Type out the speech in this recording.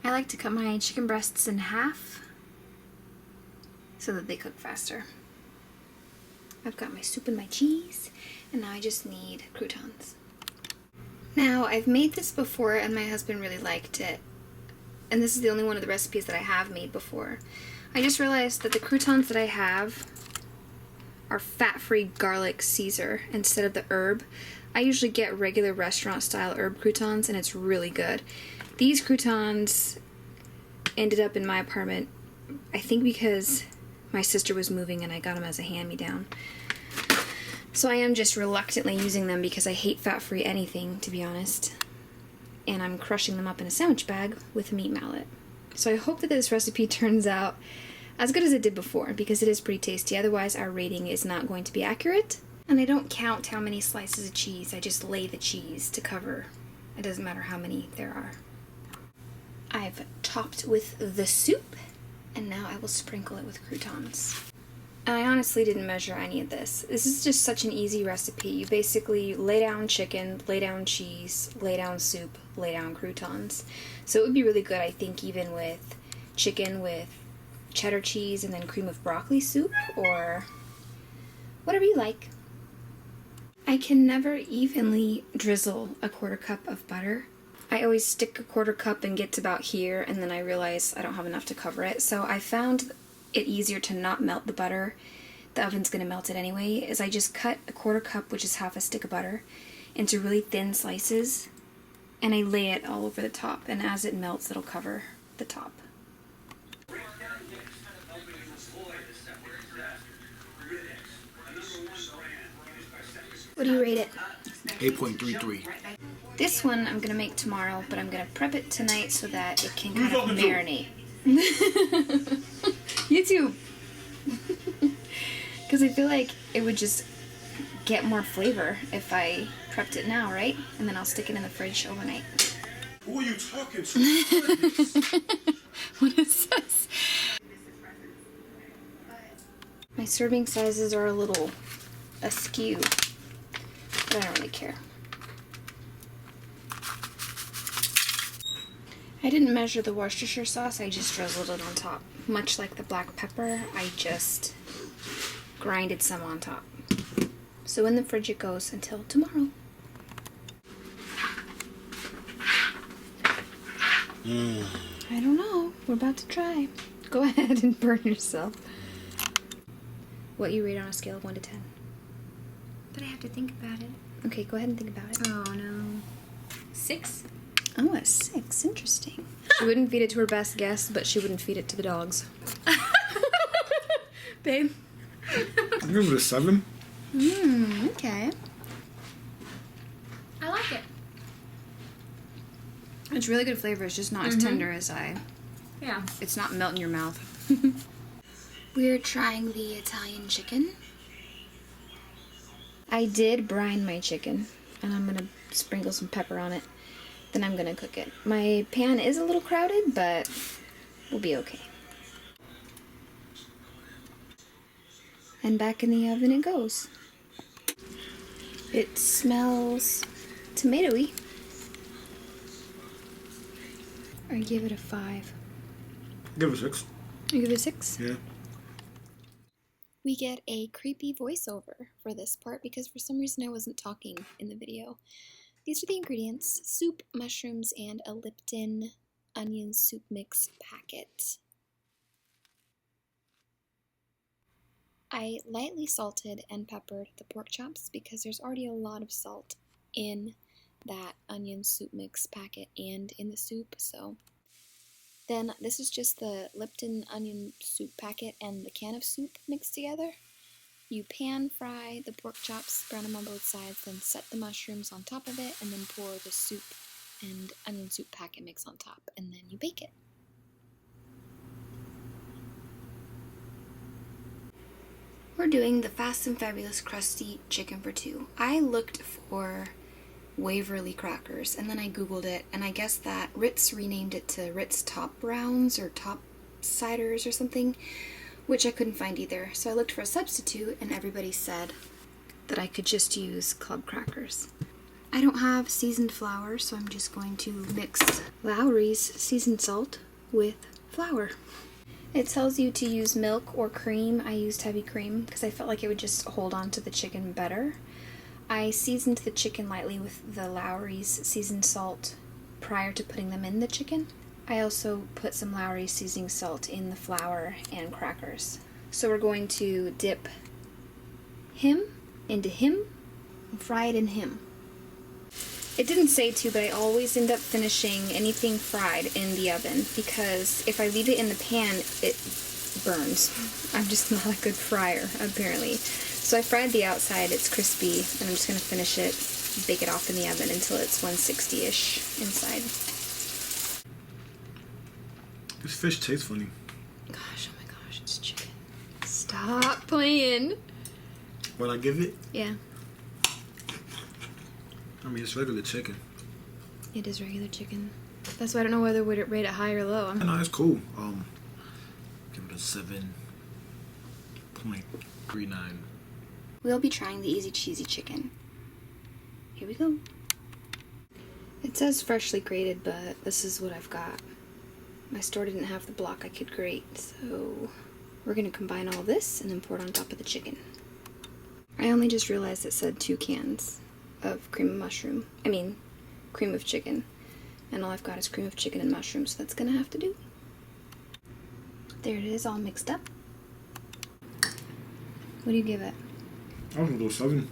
I like to cut my chicken breasts in half so that they cook faster. I've got my soup and my cheese, and now I just need croutons. Now, I've made this before and my husband really liked it. And this is the only one of the recipes that I have made before. I just realized that the croutons that I have are fat-free garlic Caesar instead of the herb. I usually get regular restaurant-style herb croutons, and it's really good. These croutons ended up in my apartment, I think because my sister was moving and I got them as a hand-me-down. So I am just reluctantly using them because I hate fat-free anything, to be honest. And I'm crushing them up in a sandwich bag with a meat mallet. So I hope that this recipe turns out as good as it did before, because it is pretty tasty. Otherwise, our rating is not going to be accurate. And I don't count how many slices of cheese. I just lay the cheese to cover. It doesn't matter how many there are. I've topped with the soup, and now I will sprinkle it with croutons. And I honestly didn't measure any of this. This is just such an easy recipe. You basically lay down chicken, lay down cheese, lay down soup, lay down croutons. So it would be really good, I think, even with chicken with cheddar cheese and then cream of broccoli soup, or whatever you like. I can never evenly drizzle a 1/4 cup of butter. I always stick a 1/4 cup and get to about here, and then I realize I don't have enough to cover it. So I found it easier to not melt the butter. The oven's gonna melt it anyway, is I just cut a 1/4 cup, which is half a stick of butter, into really thin slices, and I lay it all over the top, and as it melts, it'll cover the top. What do you rate it? 8.33. This one I'm gonna make tomorrow, but I'm gonna prep it tonight so that it can kind of marinate. YouTube! Because I feel like it would just get more flavor if I prepped it now, right? And then I'll stick it in the fridge overnight. Who are you talking to? What is this? My serving sizes are a little askew, but I don't really care. I didn't measure the Worcestershire sauce, I just drizzled it on top. Much like the black pepper, I just grinded some on top. So in the fridge it goes until tomorrow. I don't know. We're about to try. Go ahead and burn yourself. What you rate on a scale of 1 to 10? But I have to think about it. Okay, go ahead and think about it. Oh no. 6? Oh, a 6. Interesting. She wouldn't feed it to her best guest, but she wouldn't feed it to the dogs. Babe? I give it a 7. Okay. I like it. It's really good flavor. It's just not as tender as Yeah. It's not melt in your mouth. We're trying the Italian chicken. I did brine my chicken, and I'm gonna sprinkle some pepper on it. Then I'm gonna cook it. My pan is a little crowded, but we'll be okay. And back in the oven it goes. It smells tomatoey. I give it a 5. Give it a 6. You give it a 6? Yeah. We get a creepy voiceover for this part because for some reason I wasn't talking in the video. These are the ingredients: soup, mushrooms, and a Lipton onion soup mix packet. I lightly salted and peppered the pork chops because there's already a lot of salt in that onion soup mix packet and in the soup, so then this is just the Lipton onion soup packet and the can of soup mixed together. You pan fry the pork chops, brown them on both sides, then set the mushrooms on top of it, and then pour the soup and onion soup packet mix on top, and then you bake it. We're doing the Fast and Fabulous Crusty Chicken for 2. I looked for Waverly crackers, and then I googled it, and I guess that Ritz renamed it to Ritz Top Rounds or Top Ciders or something, which I couldn't find either. So I looked for a substitute, and everybody said that I could just use club crackers. I don't have seasoned flour, so I'm just going to mix Lowry's seasoned salt with flour. It tells you to use milk or cream. I used heavy cream because I felt like it would just hold on to the chicken better. I seasoned the chicken lightly with the Lowry's seasoned salt prior to putting them in the chicken. I also put some Lowry's seasoning salt in the flour and crackers. So we're going to dip him into him and fry it in him. It didn't say to, but I always end up finishing anything fried in the oven because if I leave it in the pan, it burns. I'm just not a good fryer, apparently. So I fried the outside, it's crispy, and I'm just going to finish it, bake it off in the oven until it's 160-ish inside. This fish tastes funny. Gosh, oh my gosh, it's chicken. Stop playing. What I give it? Yeah. I mean, it's regular chicken. It is regular chicken. That's why I don't know whether would it rate it high or low. No, it's cool. Give it a 7.39. We'll be trying the easy cheesy chicken. Here we go. It says freshly grated, but this is what I've got. My store didn't have the block I could grate, so we're gonna combine all this and then pour it on top of the chicken. I only just realized it said 2 cans of cream of mushroom. I mean, cream of chicken. And all I've got is cream of chicken and mushrooms, so that's gonna have to do. There it is, all mixed up. What do you give it? I was gonna go 7.